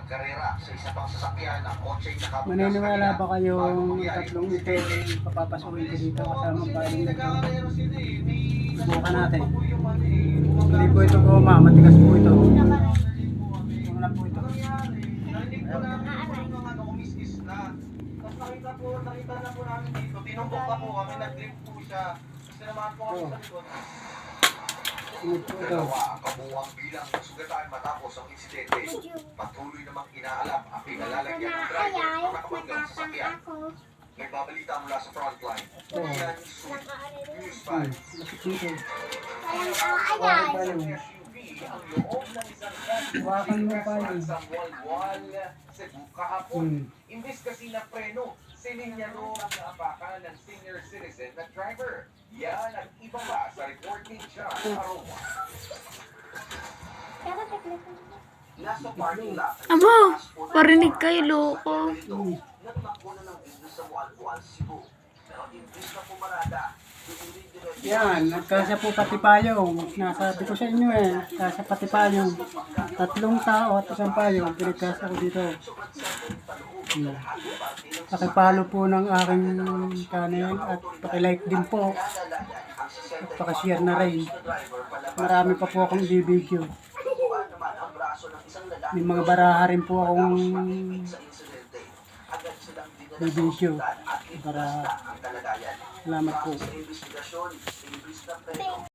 nagkarera sa isa pang sasakyan ng kotse na Maniniwala ba kayong tatlong ito papapasukin ko dito kasama pa yung subukan natin? Hindi po ito goma, matigas po ito. Goma po ito. Nakita na po namin dito, tinumbok na po kami, nag-grip po siya. Kasi naman po kami sa likod. Dalawa ang kabuuang bilang ng sugatan matapos ang insidente. Patuloy namang inaalam ang pinalalagyan ng driver na nakabanggang sasakyan. Nagbabalita mula sa frontline. Yan, News 5. Ang loob ng isang Hawakan mo pa yun. sa Walwal, Cebu kahapon. Imbis kasi na preno, silinyano ang naapakan ng senior citizen na driver. Yan ang ibaba sa reporting siya sa Roma. Nasa parking lot. Aba, parinig kayo, loko. Nagmakbo na ng business sa Walwal, Cebu. Pero imbis na pumarada, Yan, nagkasya po pati payong. Nasabi ko sa inyo kasya pati payong. Tatlong tao at isang payong, pinagkasya ko dito. Pakipalo po ng aking channel at pakilike din po. At pakishare na rin. Marami pa po akong i-video. May mga baraha rin po akong i-video. Baraha. Salamat po.